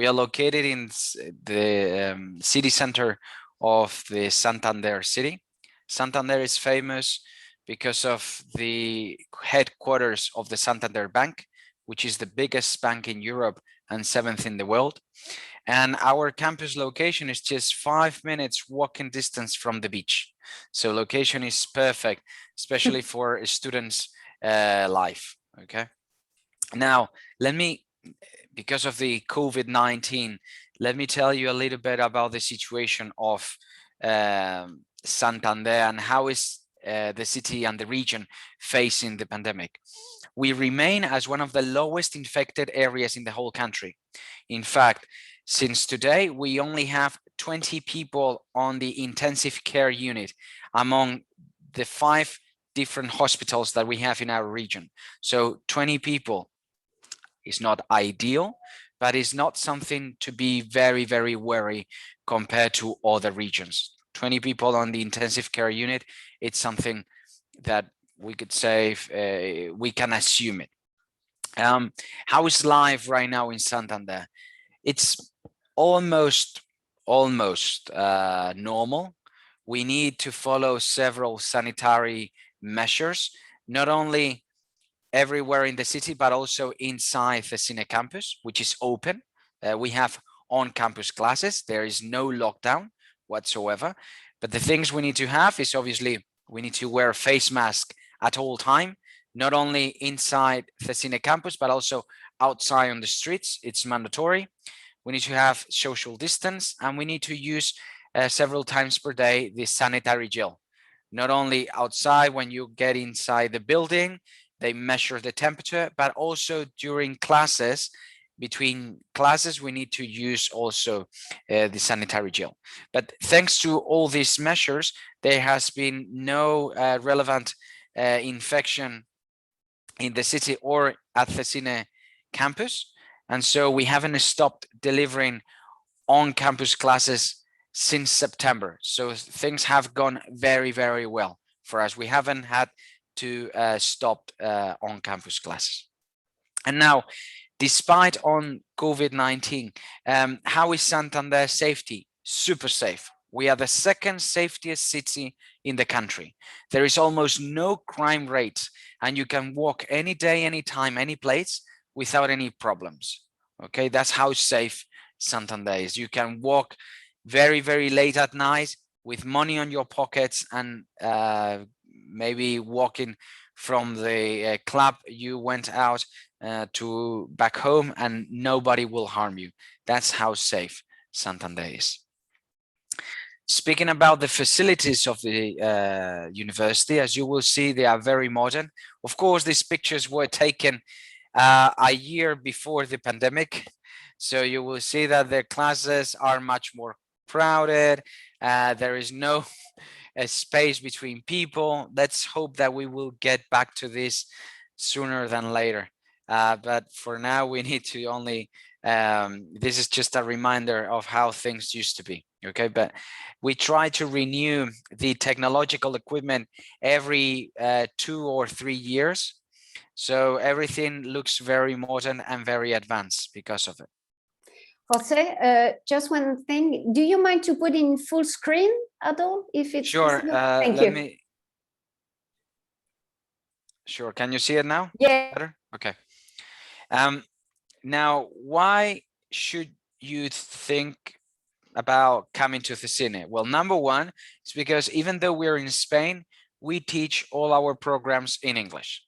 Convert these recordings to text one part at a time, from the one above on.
We are located in the city center of the Santander city. Santander is famous because of the headquarters of the Santander Bank, which is the biggest bank in Europe and 7th in the world. And our campus location is just 5 minutes walking distance from the beach. So location is perfect, especially for a student's life. Okay. Now, because of the COVID-19, let me tell you a little bit about the situation of Santander and how is the city and the region facing the pandemic. We remain as one of the lowest infected areas in the whole country. In fact, since today, we only have 20 people on the intensive care unit among the 5 different hospitals that we have in our region. So 20 people is not ideal, but it's not something to be very, very worried compared to other regions. 20 people on the intensive care unit, it's something that we could say we can assume it. How is life right now in Santander? It's almost normal. We need to follow several sanitary measures, not only everywhere in the city, but also inside the Cesine campus, which is open. We have on-campus classes. There is no lockdown whatsoever. But the things we need to have is obviously we need to wear a face mask at all time, not only inside the Cesine campus, but also outside on the streets. It's mandatory. We need to have social distance, and we need to use several times per day the sanitary gel. Not only outside when you get inside the building, they measure the temperature, but also during classes, between classes, we need to use also the sanitary gel. But thanks to all these measures, there has been no relevant infection in the city or at the Cesine campus. And so we haven't stopped delivering on-campus classes since September. So things have gone very, very well for us. We haven't had to stop on-campus classes. And now, despite on COVID-19, how is Santander safety? Super safe. We are the second safest city in the country. There is almost no crime rates, and you can walk any day, anytime, any place without any problems. Okay, that's how safe Santander is. You can walk very, very late at night with money on your pockets and maybe walking from the club you went out to back home, and nobody will harm you. That's how safe Santander is. Speaking about the facilities of the university, as you will see, they are very modern. Of course, these pictures were taken a year before the pandemic. So you will see that the classes are much more crowded. There is no space between people. Let's hope that we will get back to this sooner than later. But for now, we need to only, this is just a reminder of how things used to be. Okay, but we try to renew the technological equipment every 2 or 3 years. So everything looks very modern and very advanced because of it. Jose, just one thing. Do you mind to put in full screen at all? If it's sure. Thank you. Sure. Can you see it now? Yeah. Better? Okay. Now, why should you think about coming to Cesine? Well, number one is because even though we're in Spain, we teach all our programs in English.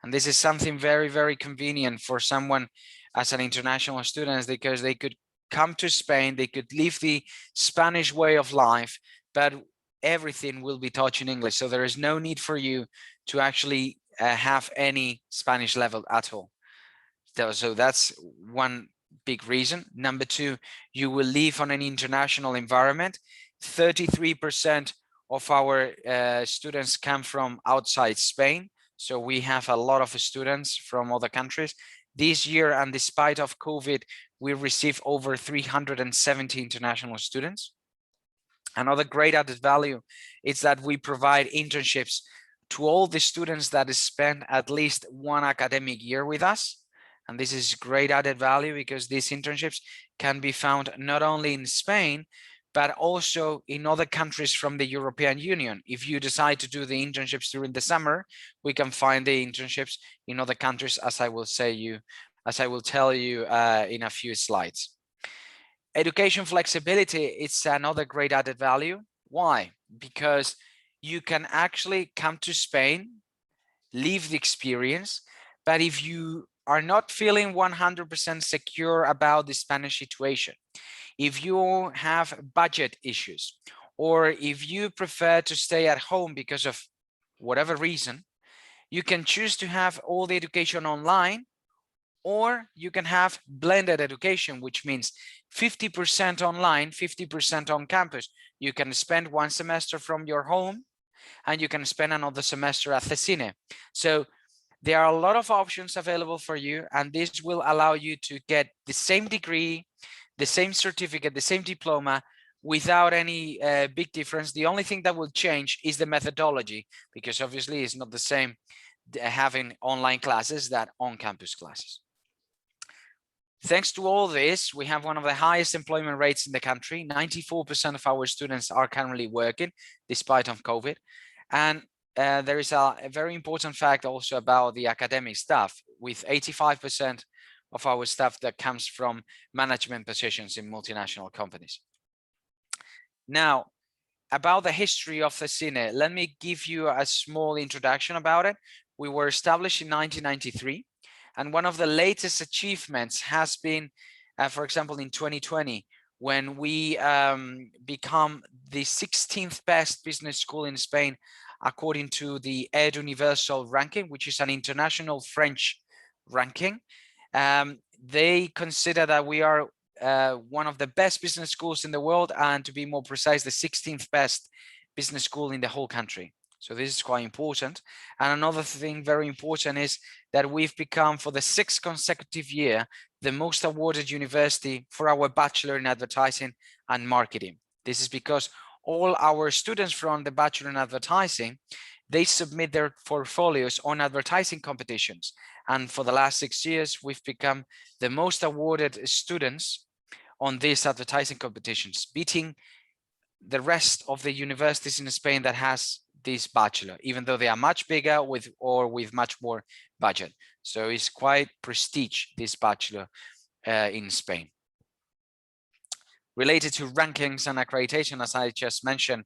And this is something very, very convenient for someone as an international student, because they could come to Spain, they could live the Spanish way of life, but everything will be taught in English. So there is no need for you to actually have any Spanish level at all. So that's one big reason. Number two, you will live on an international environment. 33% of our students come from outside Spain. So we have a lot of students from other countries. This year, and despite of COVID, we received over 370 international students. Another great added value is that we provide internships to all the students that spend at least 1 academic year with us. And this is great added value because these internships can be found not only in Spain, but also in other countries from the European Union. If you decide to do the internships during the summer, we can find the internships in other countries, as I will tell you in a few slides. Education flexibility, it's another great added value. Why? Because you can actually come to Spain, live the experience, but if you are not feeling 100% secure about the Spanish situation, if you have budget issues, or if you prefer to stay at home because of whatever reason, you can choose to have all the education online, or you can have blended education, which means 50% online, 50% on campus. You can spend one semester from your home and you can spend another semester at Cesine. So there are a lot of options available for you, and this will allow you to get the same degree, the same certificate, the same diploma without any big difference. The only thing that will change is the methodology, because obviously it's not the same having online classes that on-campus classes. Thanks to all this, we have one of the highest employment rates in the country. 94% of our students are currently working despite of COVID. And there is a very important fact also about the academic staff, with 85% of our staff that comes from management positions in multinational companies. Now, about the history of Cesine, let me give you a small introduction about it. We were established in 1993, and one of the latest achievements has been, for example, in 2020, when we become the 16th best business school in Spain, according to the Ed Universal ranking, which is an international French ranking. They consider that we are one of the best business schools in the world, and to be more precise, the 16th best business school in the whole country. So this is quite important. And another thing very important is that we've become, for the 6th consecutive year, the most awarded university for our Bachelor in Advertising and Marketing. This is because all our students from the Bachelor in Advertising, they submit their portfolios on advertising competitions. And for the last 6 years, we've become the most awarded students on these advertising competitions, beating the rest of the universities in Spain that has this bachelor, even though they are much bigger with much more budget. So it's quite prestige, this bachelor in Spain. Related to rankings and accreditation, as I just mentioned,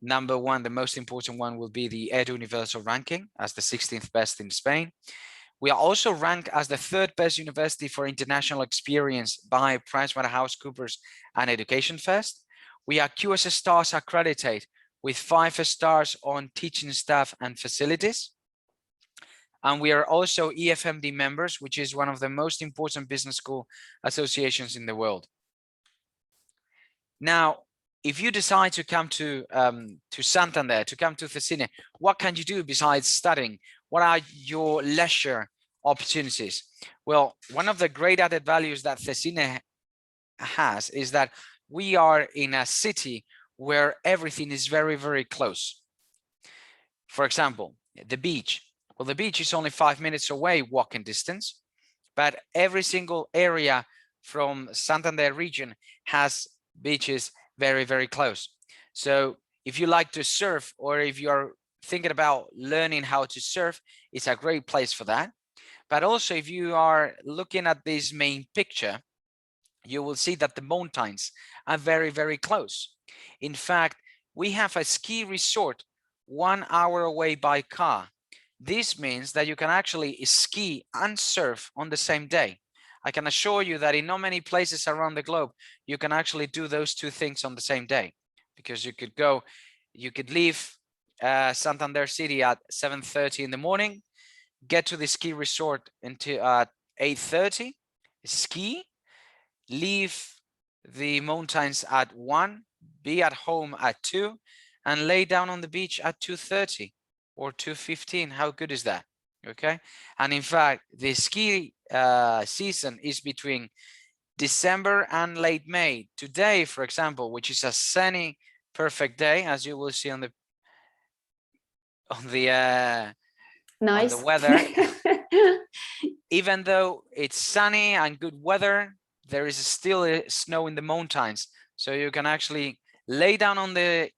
number one, the most important one will be the Ed Universal ranking as the 16th best in Spain. We are also ranked as the 3rd best university for international experience by PricewaterhouseCoopers and Education First. We are QS Stars accredited with 5 stars on teaching staff and facilities. And we are also EFMD members, which is one of the most important business school associations in the world. Now, if you decide to come to Santander, to come to Cesine, what can you do besides studying? What are your leisure opportunities? Well, one of the great added values that Cesine has is that we are in a city where everything is very, very close. For example, the beach. Well, the beach is only 5 minutes away walking distance, but every single area from Santander region has beaches very, very close. So if you like to surf, or if you're thinking about learning how to surf, it's a great place for that. But also, if you are looking at this main picture, you will see that the mountains are very, very close. In fact, we have a ski resort 1 hour away by car. This means that you can actually ski and surf on the same day. I can assure you that in not many places around the globe, you can actually do those two things on the same day, because you could leave Santander City at 7:30 in the morning, get to the ski resort until 8:30, ski, leave the mountains at 1, be at home at 2, and lay down on the beach at 2:30 or 2:15. How good is that? Okay. And in fact, the ski season is between December and late May. Today, for example, which is a sunny, perfect day, as you will see on the nice. on the weather. Even though it's sunny and good weather, there is still snow in the mountains. So you can actually lay down on the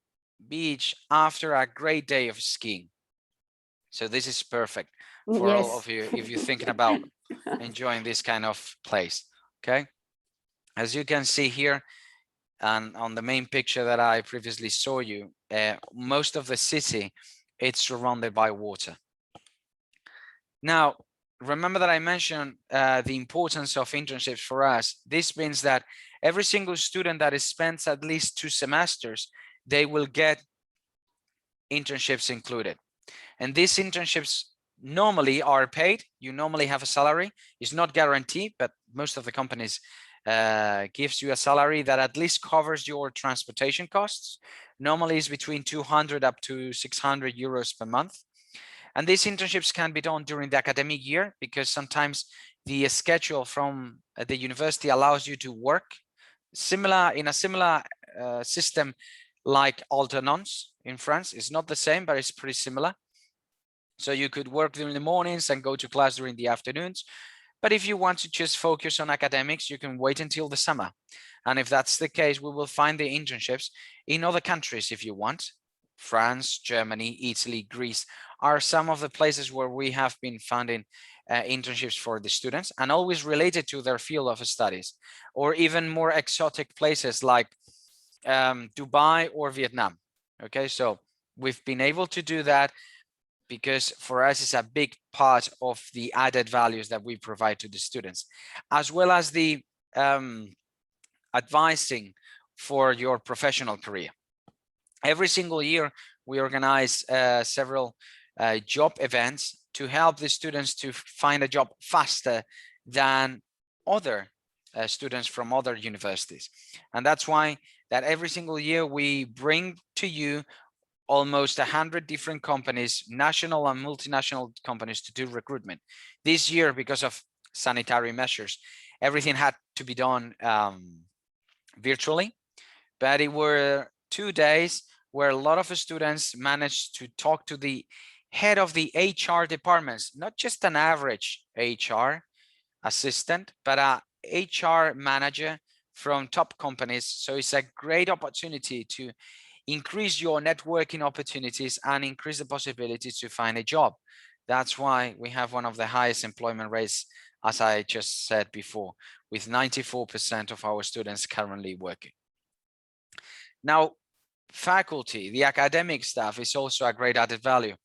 beach after a great day of skiing. So this is perfect for all of you if you're thinking about enjoying this kind of place. Okay, as you can see here, and on the main picture that I previously saw you, most of the city, it's surrounded by water. Now, remember that I mentioned the importance of internships for us. This means that every single student that spends at least 2 semesters, they will get internships included. And these internships normally are paid. You normally have a salary. It's not guaranteed, but most of the companies gives you a salary that at least covers your transportation costs. Normally it's between 200 up to 600 euros per month. And these internships can be done during the academic year because sometimes the schedule from the university allows you to work in a similar system like alternance in France. It's not the same, but it's pretty similar. So you could work during the mornings and go to class during the afternoons. But if you want to just focus on academics, you can wait until the summer. And if that's the case, we will find the internships in other countries if you want. France, Germany, Italy, Greece are some of the places where we have been finding internships for the students, and always related to their field of studies, or even more exotic places like Dubai or Vietnam. Okay, so we've been able to do that because for us it's a big part of the added values that we provide to the students, as well as the advising for your professional career. Every single year we organize several job events to help the students to find a job faster than other students from other universities. And that's why that every single year we bring to you almost 100 different companies, national and multinational companies, to do recruitment. This year, because of sanitary measures, everything had to be done virtually, but it were 2 days where a lot of students managed to talk to the head of the HR departments, not just an average HR assistant, but a HR manager from top companies. So it's a great opportunity to increase your networking opportunities and increase the possibility to find a job. That's why we have one of the highest employment rates, as I just said before, with 94% of our students currently working. Now, faculty, the academic staff, is also a great added value.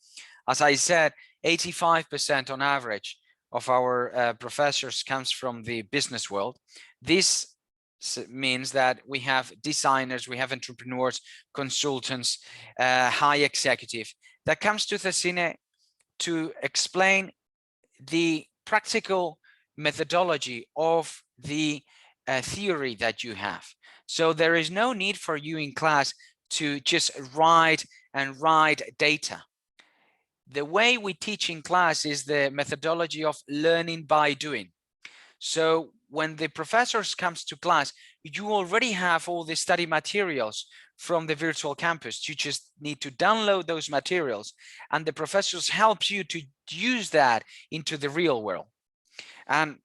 As I said, 85% on average of our professors comes from the business world. This means that we have designers, we have entrepreneurs, consultants, high executive that comes to Cesine to explain the practical methodology of the theory that you have. So there is no need for you in class to just write data. The way we teach in class is the methodology of learning by doing. So when the professors comes to class, you already have all the study materials from the virtual campus. You just need to download those materials, and the professors help you to use that into the real world. And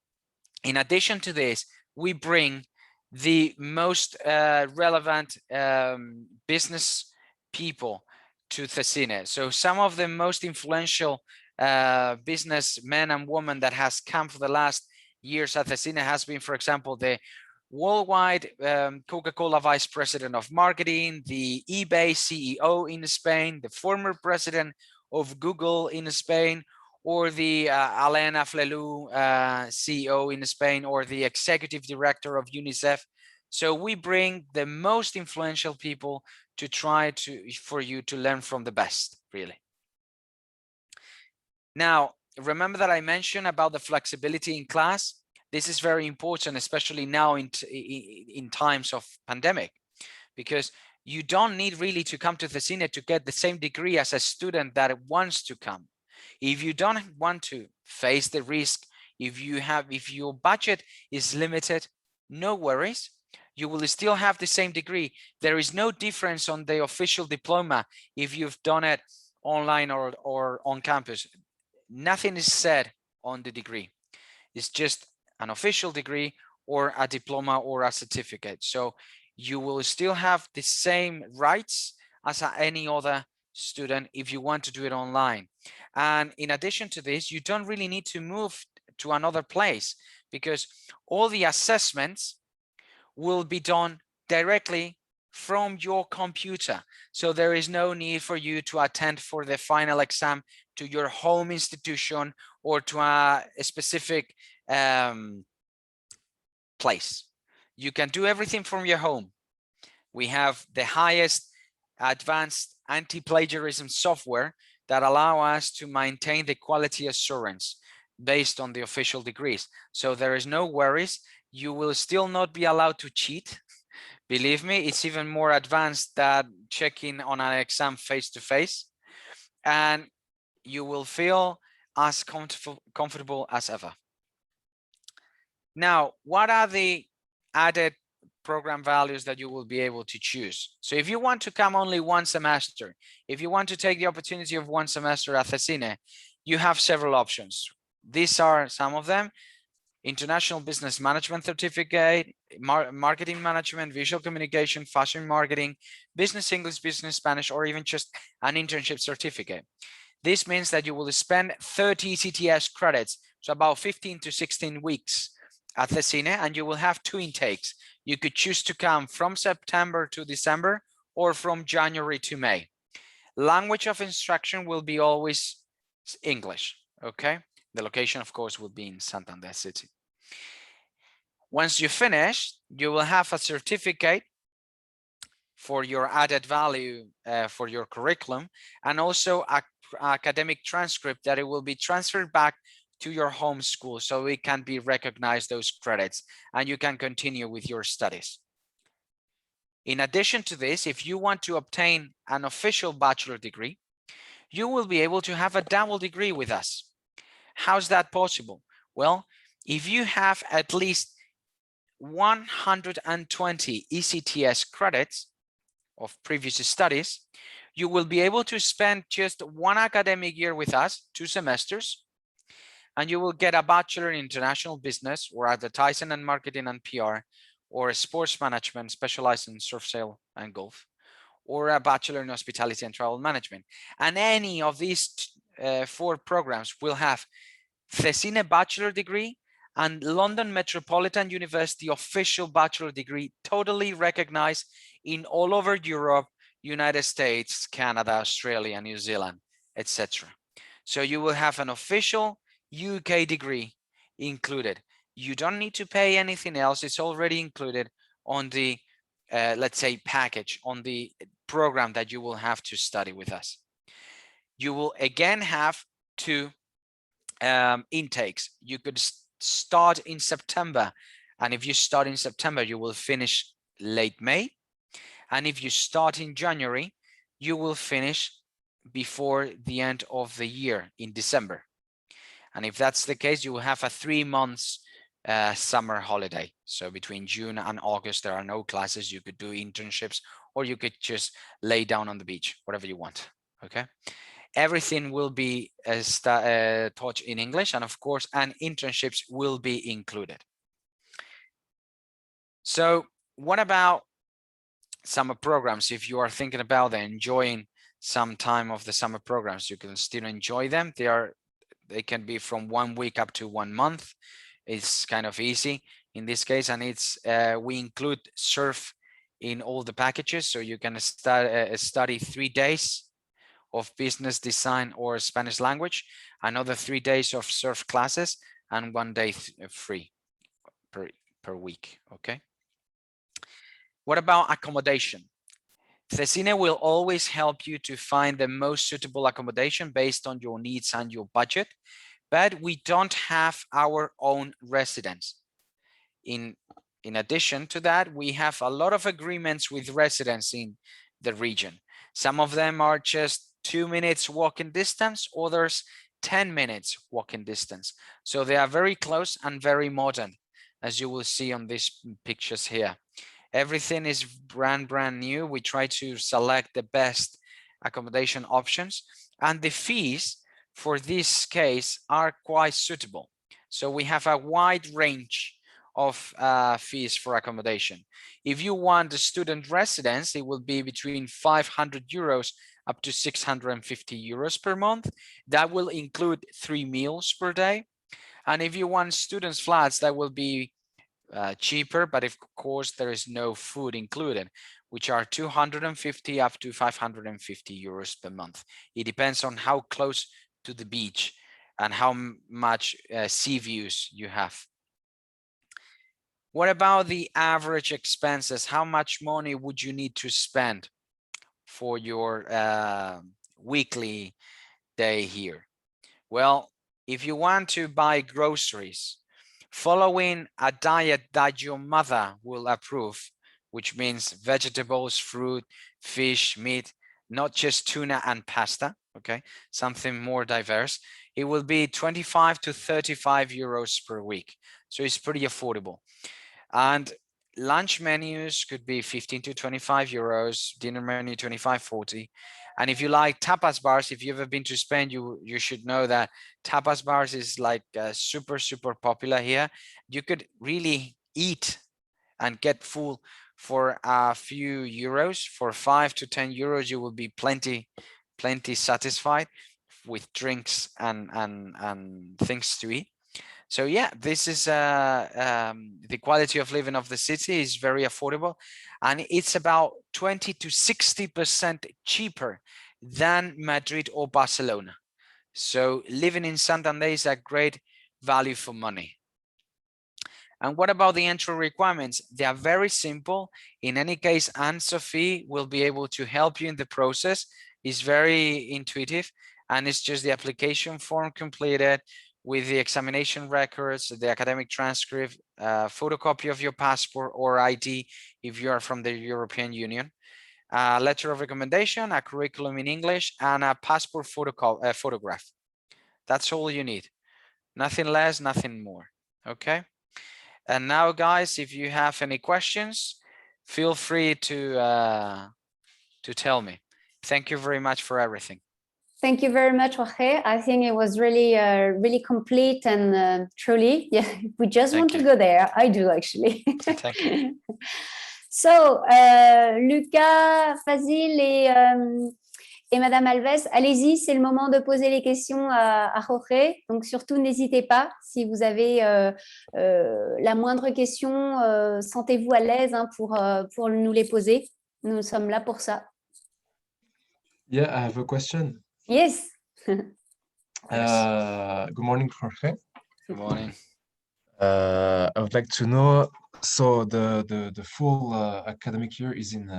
in addition to this, we bring the most relevant business people to Cesine. So some of the most influential businessmen and women that has come for the last years at Cesine has been, for example, the worldwide Coca-Cola vice president of marketing, the eBay CEO in Spain, the former president of Google in Spain, or the Alain Afflelou CEO in Spain, or the executive director of UNICEF. So we bring the most influential people to try for you to learn from the best, really. Now, remember that I mentioned about the flexibility in class. This is very important, especially now in times of pandemic, because you don't need really to come to Cesine to get the same degree as a student that wants to come. If you don't want to face the risk, if your budget is limited, no worries. You will still have the same degree. There is no difference on the official diploma if you've done it online or on campus. Nothing is said on the degree. It's just an official degree or a diploma or a certificate. So you will still have the same rights as any other student if you want to do it online. And in addition to this, you don't really need to move to another place because all the assessments will be done directly from your computer. So there is no need for you to attend for the final exam to your home institution or to a specific place. You can do everything from your home. We have the highest advanced anti-plagiarism software that allow us to maintain the quality assurance based on the official degrees. So there is no worries. You will still not be allowed to cheat. Believe me, it's even more advanced than checking on an exam face-to-face, and you will feel as comfortable as ever. Now, what are the added program values that you will be able to choose? So if you want to come only one semester, if you want to take the opportunity of one semester at Cesine, you have several options. These are some of them: International Business Management Certificate, Marketing Management, Visual Communication, Fashion Marketing, Business English, Business Spanish, or even just an internship certificate. This means that you will spend 30 CTS credits, so about 15 to 16 weeks at Cesine, and you will have 2 intakes. You could choose to come from September to December or from January to May. Language of instruction will be always English, okay? The location, of course, will be in Santander City. Once you finish, you will have a certificate for your added value for your curriculum, and also a academic transcript that it will be transferred back to your home school so it can be recognized, those credits, and you can continue with your studies. In addition to this, if you want to obtain an official bachelor degree, you will be able to have a double degree with us. How's that possible? Well, if you have at least 120 ECTS credits of previous studies, you will be able to spend just 1 academic year with us, 2 semesters, and you will get a bachelor in international business or advertising and marketing and PR, or sports management specialized in surf, sail, and golf, or a bachelor in hospitality and travel management. And any of these 4 programs will have Cesine bachelor degree and London Metropolitan University official bachelor degree, totally recognized in all over Europe, United States, Canada, Australia, New Zealand, etc. So you will have an official UK degree included. You don't need to pay anything else. It's already included on the, let's say, package, on the program that you will have to study with us. You will again have 2 intakes. You could start in September, and if you start in September, you will finish late May, and if you start in January, you will finish before the end of the year in December. And if that's the case, you will have a 3 months summer holiday. So between June and August, there are no classes. You could do internships, or you could just lay down on the beach, whatever you want. Okay. Everything will be taught in English, and of course, and internships will be included. So what about summer programs? If you are thinking about enjoying some time of the summer programs, you can still enjoy them. They can be from 1 week up to 1 month. It's kind of easy in this case, and it's we include surf in all the packages, so you can study 3 days of business design or Spanish language, another 3 days of surf classes, and 1 day free per week. Okay. What about accommodation? Cesine will always help you to find the most suitable accommodation based on your needs and your budget, but we don't have our own residence. In addition to that, we have a lot of agreements with residents in the region. Some of them are just 2 minutes walking distance, others 10 minutes walking distance. So they are very close and very modern, as you will see on these pictures here. Everything is brand new. We try to select the best accommodation options, and the fees for this case are quite suitable. So we have a wide range of fees for accommodation. If you want a student residence, it will be between 500 euros up to 650 euros per month. That will include 3 meals per day. And if you want students flats, that will be cheaper, but of course there is no food included, which are 250 up to 550 euros per month. It depends on how close to the beach and how much sea views you have. What about the average expenses? How much money would you need to spend for your weekly day here? Well, if you want to buy groceries, following a diet that your mother will approve, which means vegetables, fruit, fish, meat, not just tuna and pasta, okay, something more diverse, it will be 25 to 35 euros per week. So it's pretty affordable. And lunch menus could be 15 to 25 euros, dinner menu 25, 40. And if you like tapas bars, if you've ever been to Spain, you should know that tapas bars is like super popular here. You could really eat and get full for a few euros. For 5 to 10 euros, you will be plenty satisfied with drinks and things to eat. So yeah, this is the quality of living of the city is very affordable, and it's about 20 to 60% cheaper than Madrid or Barcelona. So living in Santander is a great value for money. And what about the entry requirements? They are very simple. In any case, Anne-Sophie will be able to help you in the process. It's very intuitive, and it's just the application form completed with the examination records, the academic transcript, photocopy of your passport or ID if you are from the European Union, a letter of recommendation, a curriculum in English, and a passport photograph. That's all you need. Nothing less, nothing more. Okay. And now, guys, if you have any questions, feel free to tell me. Thank you very much for everything. Thank you very much, Jorge. I think it was really, really complete and truly, yeah, we just want to go there. I do, actually. Thank you. So, Lucas, Fazil et Madame Alves, allez-y, c'est le moment de poser les questions à Jorge. Donc, surtout, n'hésitez pas. Si vous avez la moindre question, sentez-vous à l'aise pour nous les poser. Nous sommes là pour ça. Yeah, I have a question. Yes. Good morning, Jorge. Good morning. I would like to know, so the full academic year is in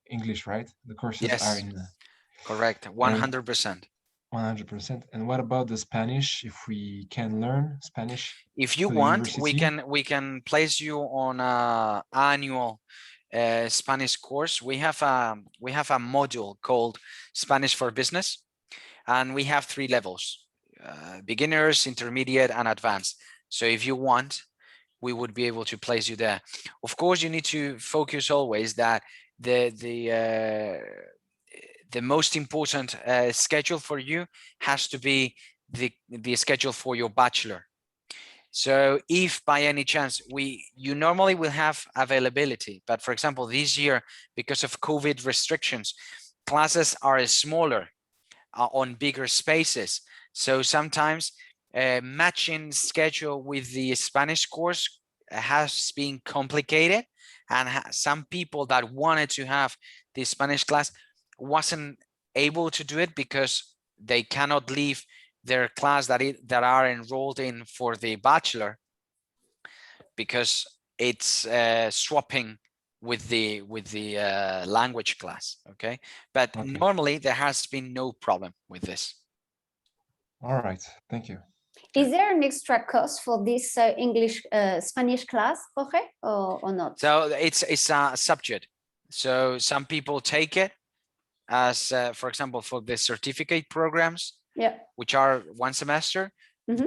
English, right? The courses are in... Correct, 100%. 100%. And what about the Spanish, if we can learn Spanish? If you want, we can place you on an annual Spanish course. We have a module called Spanish for Business. And we have 3 levels, beginners, intermediate, and advanced. So if you want, we would be able to place you there. Of course, you need to focus always that the most important schedule for you has to be the schedule for your bachelor. So if by any chance you normally will have availability, but for example, this year, because of COVID restrictions, classes are smaller on bigger spaces. So sometimes matching schedule with the Spanish course has been complicated, and some people that wanted to have the Spanish class wasn't able to do it because they cannot leave their class that are enrolled in for the bachelor, because it's swapping with the language class. Okay, but normally there has been no problem with this. All right, thank you. Is there an extra cost for this Spanish class, Jorge, or not? So it's a subject. So some people take it as, for example, for the certificate programs, which are 1 semester,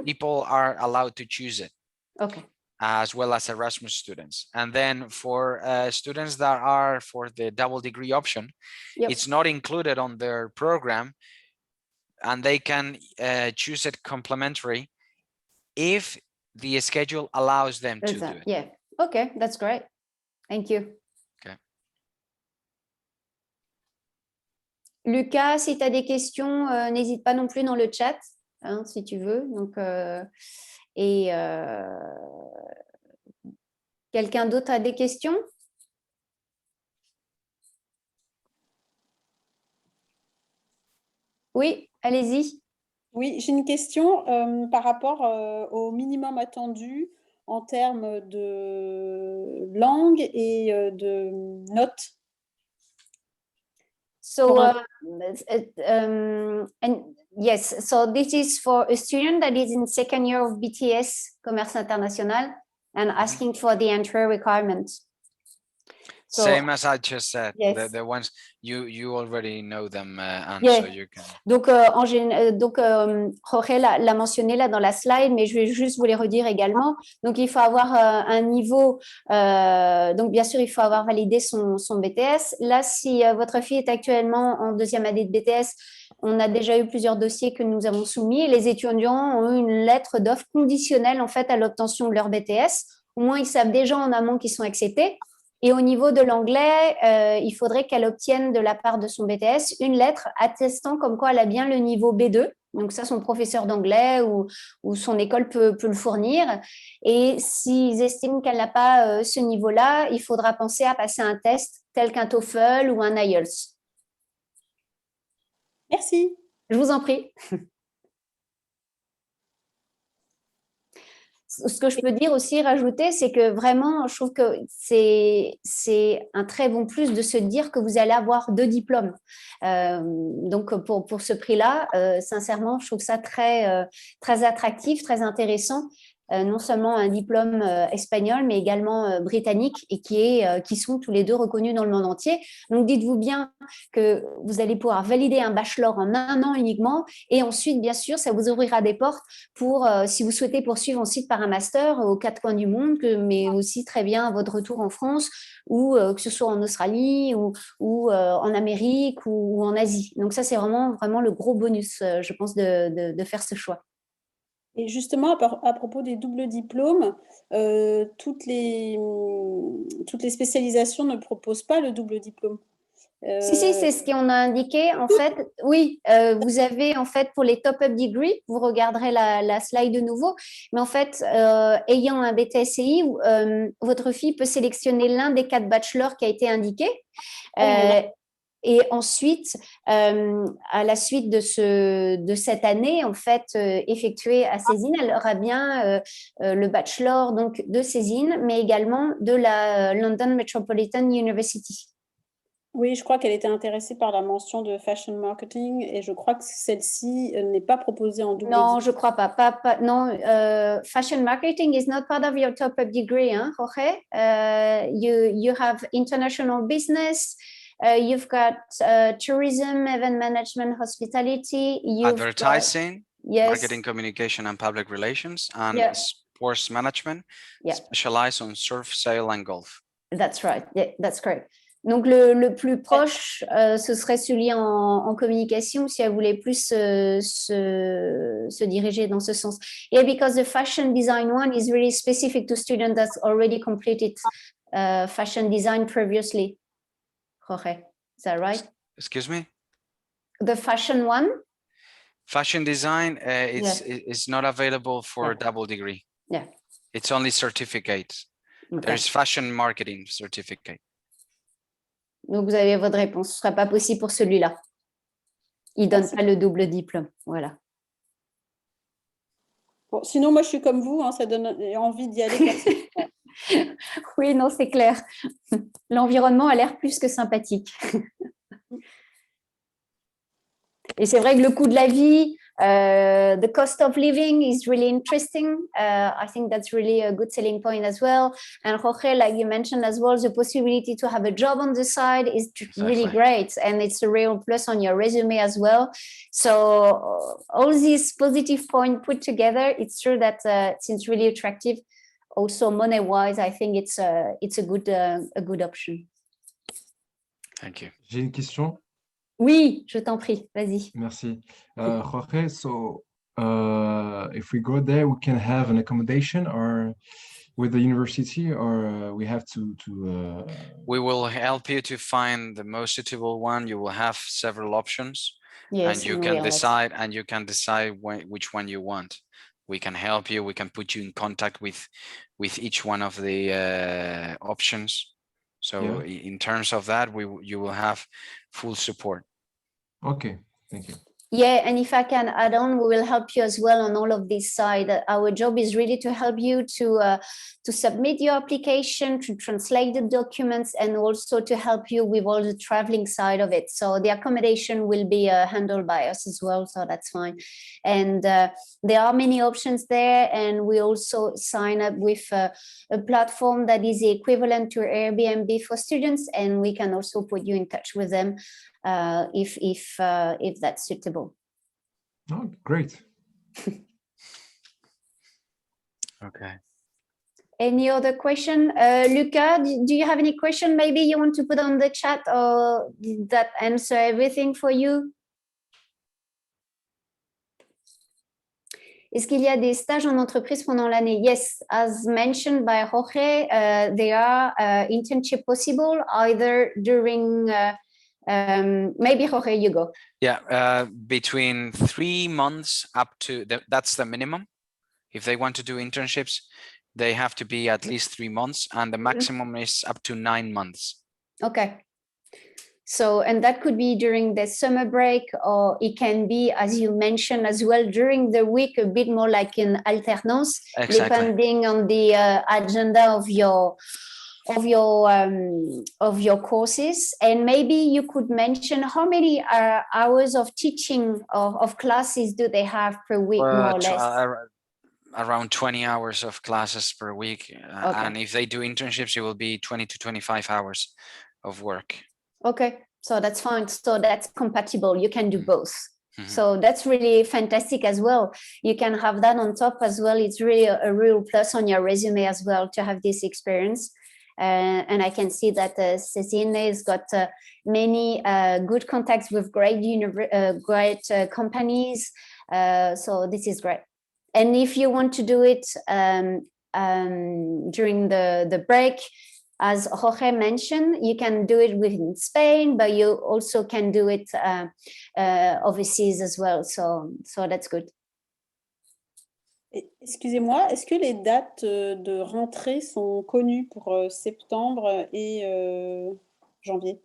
people are allowed to choose it. Okay. As well as Erasmus students. And then for students that are for the double degree option, it's not included on their program and they can choose it complementary if the schedule allows them to do it. Yeah. Okay, that's great. Thank you. Okay. Lucas, si tu as des questions, n'hésite pas non plus dans le chat, hein, si tu veux. Donc, quelqu'un d'autre a des questions? Oui, allez-y. Oui, j'ai une question par rapport au minimum attendu en termes de langue et de notes. So, and yes, so this is for a student that is in second year of BTS, Commerce International, and asking for the entry requirement. So, same as I just said, yes. the ones you already know them, and Yeah. so you can. Donc, Jorge l'a mentionné là dans la slide, mais je vais juste vous les redire également. Donc, il faut avoir un niveau, donc bien sûr, il faut avoir validé son BTS. Là, si votre fille est actuellement en deuxième année de BTS, on a déjà eu plusieurs dossiers que nous avons soumis. Les étudiants ont eu une lettre d'offre conditionnelle en fait à l'obtention de leur BTS. Au moins, ils savent déjà en amont qu'ils sont acceptés. Et au niveau de l'anglais, il faudrait qu'elle obtienne de la part de son BTS une lettre attestant comme quoi elle a bien le niveau B2. Donc ça, son professeur d'anglais ou son école peut le fournir. Et s'ils estiment qu'elle n'a pas ce niveau-là, il faudra penser à passer un test tel qu'un TOEFL ou un IELTS. Merci. Je vous en prie. Ce que je peux dire aussi, rajouter, c'est que vraiment, je trouve que c'est un très bon plus de se dire que vous allez avoir 2 diplômes. Donc, pour ce prix-là, sincèrement, je trouve ça très, très attractif, très intéressant. Non seulement un diplôme espagnol, mais également britannique et qui sont tous les deux reconnus dans le monde entier. Donc, dites-vous bien que vous allez pouvoir valider un bachelor en 1 an uniquement et ensuite, bien sûr, ça vous ouvrira des portes pour, si vous souhaitez poursuivre ensuite par un master aux 4 coins du monde, mais aussi très bien à votre retour en France ou que ce soit en Australie ou en Amérique ou en Asie. Donc, ça, c'est vraiment le gros bonus, je pense, de faire ce choix. Et justement, à propos des doubles diplômes, toutes les spécialisations ne proposent pas le double diplôme. Si, c'est ce qu'on a indiqué. En fait, oui, vous avez en fait pour les top-up degrees, vous regarderez la slide de nouveau, mais en fait, ayant un BTSI, votre fille peut sélectionner l'un des 4 bachelors qui a été indiqué. Et ensuite, à la suite de cette année, en fait, effectuée à Cesine, elle aura bien le bachelor donc, de Cesine, mais également de la London Metropolitan University. Oui, je crois qu'elle était intéressée par la mention de fashion marketing et je crois que celle-ci n'est pas proposée en double Non, diplôme. je crois pas. Non, fashion marketing is not part of your top-up degree, hein, Jorge. You have international business. You've got tourism, event management, hospitality. Advertising, yes. marketing, communication, and public relations, and sports management. Specialize on surf, sail, and golf. That's right. Yeah, that's correct. Donc, le plus proche, ce serait celui en communication, si elle voulait plus se diriger dans ce sens. Yeah, because the fashion design one is really specific to students that's already completed fashion design previously. Jorge, is that right? Excuse me? The fashion one? Fashion design is not available for double degree. Yeah. It's only certificates. Okay. There's fashion marketing certificate. Donc, vous avez votre réponse. Ce ne sera pas possible pour celui-là. Il ne donne pas le double diplôme. Voilà. Bon, sinon, moi, je suis comme vous. Hein, ça donne envie d'y aller. Oui, non, c'est clair. L'environnement a l'air plus que sympathique. Et c'est vrai que le coût de la vie, the cost of living is really interesting. I think that's really a good selling point as well. And Jorge, like you mentioned as well, the possibility to have a job on the side is really great. And it's a real plus on your resume as well. So all these positive points put together, it's true that it's really attractive. Also money-wise, I think it's a good option. Thank you. J'ai une question. Oui, je t'en prie, vas-y. Merci. Jorge, so if we go there, we can have an accommodation or with the university, or we have to We will help you to find the most suitable one. You will have several options, Yes, and you can decide which one you want. We can help you. We can put you in contact with each one of the options. So in terms of that, you will have full support. Okay, thank you. Yeah, and if I can add on, we will help you as well on all of this side. Our job is really to help you to submit your application, to translate the documents, and also to help you with all the traveling side of it. So the accommodation will be handled by us as well, so that's fine. And there are many options there, and we also sign up with a platform that is equivalent to Airbnb for students, and we can also put you in touch with them if that's suitable. Oh, great. Okay. Any other question? Luca, do you have any question maybe you want to put on the chat, or did that answer everything for you? Est-ce qu'il y a des stages en entreprise pendant l'année? Yes, as mentioned by Jorge, there are internship possible either during maybe Jorge, you go. Yeah, between 3 months up to that's the minimum. If they want to do internships, they have to be at least 3 months, and the maximum is up to 9 months. Okay. So, and that could be during the summer break, or it can be, as you mentioned as well, during the week, a bit more like in alternance, depending on the agenda of your courses. And maybe you could mention how many hours of teaching of classes do they have per week, more or less? Around 20 hours of classes per week. And if they do internships, it will be 20 to 25 hours of work. Okay, so that's fine. So that's compatible. You can do both. So that's really fantastic as well. You can have that on top as well. It's really a real plus on your resume as well to have this experience. And I can see that Cesine has got many good contacts with great companies. So this is great. And if you want to do it during the break, as Jorge mentioned, you can do it within Spain, but you also can do it overseas as well. So that's good. Excusez-moi, est-ce que les dates de rentrée sont connues pour septembre et janvier?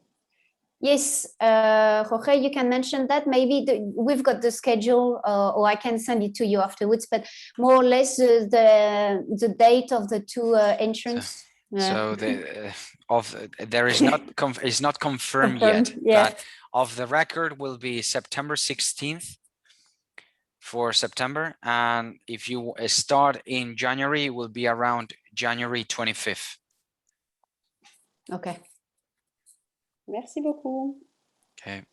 Yes, Jorge, you can mention that. Maybe we've got the schedule, or I can send it to you afterwards, but more or less the date of the two entrants. So there is not confirmed yet, but of the record will be September 16th for September, and if you start in January, it will be around January 25th. Okay. Merci beaucoup. Okay.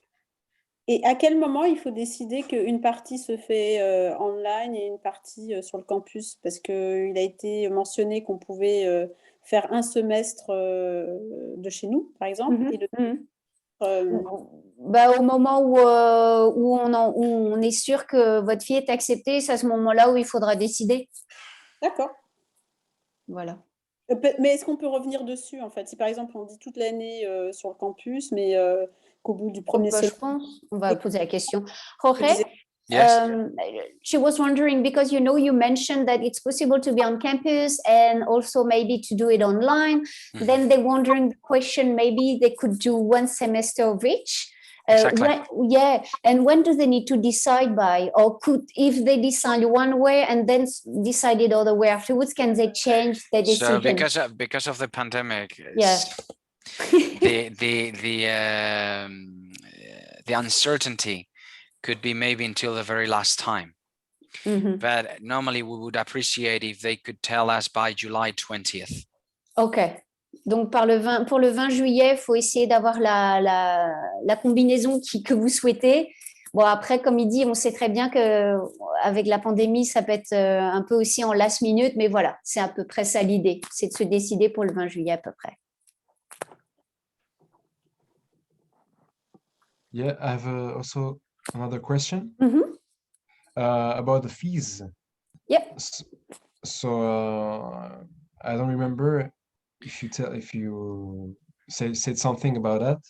Et à quel moment il faut décider qu'une partie se fait online et une partie sur le campus? Parce qu'il a été mentionné qu'on pouvait faire un semestre de chez nous, par exemple. Au moment où on est sûr que votre fille est acceptée, c'est à ce moment-là où il faudra décider. D'accord. Voilà. Mais est-ce qu'on peut revenir dessus, en fait? Si par exemple on dit toute l'année sur le campus, mais qu'au bout du premier semestre... Je pense, on va poser la question. Jorge, yes. She was wondering, because you mentioned that it's possible to be on campus and also maybe to do it online. Then they're wondering the question, maybe they could do one semester of each. Exactly. And when do they need to decide by, or if they decide one way and then decide the other way afterwards, can they change their decision? So because of the pandemic, the uncertainty could be maybe until the very last time. But normally we would appreciate if they could tell us by July 20th. Okay. Donc, pour le 20 juillet, il faut essayer d'avoir la combinaison que vous souhaitez. Bon, après, comme il dit, on sait très bien qu'avec la pandémie, ça peut être un peu aussi en last minute, mais voilà, c'est à peu près ça l'idée, c'est de se décider pour le 20 juillet à peu près. Yeah, I have also another question Mhm. about the fees. Yeah. So I don't remember if you said something about that.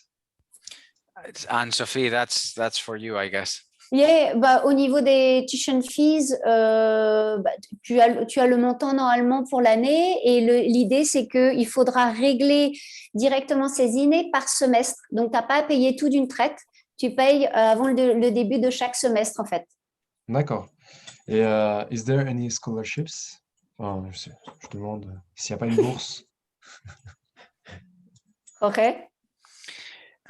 Anne-Sophie, that's for you, I guess. Yeah, bah, au niveau des tuition fees, bah, tu as le montant normalement pour l'année et l'idée, c'est qu'il faudra régler directement Cesine par semestre. Donc, tu n'as pas à payer tout d'une traite. Tu payes avant le début de chaque semestre, en fait. D'accord. Et is there any scholarships? Oh, je demande s'il n'y a pas une bourse. OK.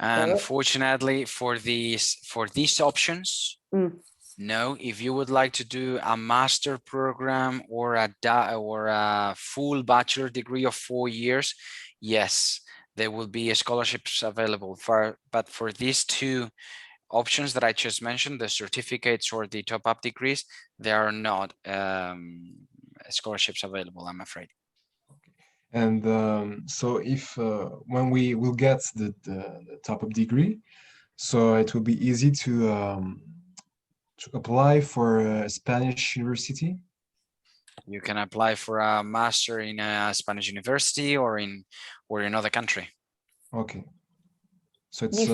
Unfortunately, for these options, no. If you would like to do a master program or a full bachelor degree of 4 years, yes, there will be scholarships available. But for these two options that I just mentioned, the certificates or the top-up degrees, there are not scholarships available, I'm afraid. And so if when we will get the top-up degree, so it will be easy to apply for a Spanish university. You can apply for a master in a Spanish university or in another country. Okay. So it's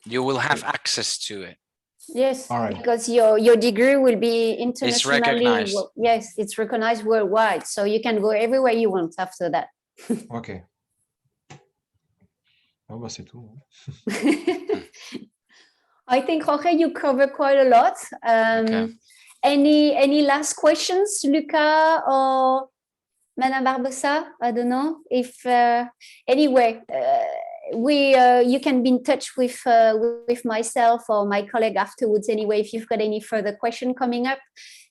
you will have access to it. Yes, all right. Because your degree will be internationally. It's recognized. Yes, it's recognized worldwide. So you can go everywhere you want after that. Okay. Oh, bah, c'est tout. I think, Jorge, you covered quite a lot. Okay. Any last questions, Luca or Madame Barbosa? I don't know. If anyway, you can be in touch with myself or my colleague afterwards. Anyway, if you've got any further question coming up.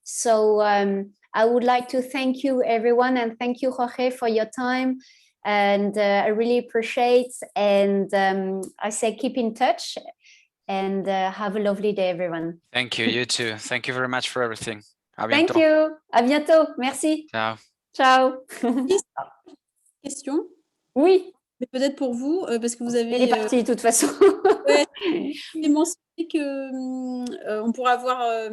So I would like to thank you, everyone, and thank you, Jorge, for your time. And I really appreciate. And I say keep in touch. And have a lovely day, everyone. Thank you. You too. Thank you very much for everything. Thank you. À bientôt. Merci. Ciao. Ciao. Question? Oui. Mais peut-être pour vous, parce que vous avez... Il est parti de toute façon. Ouais, mentionné que on pourra avoir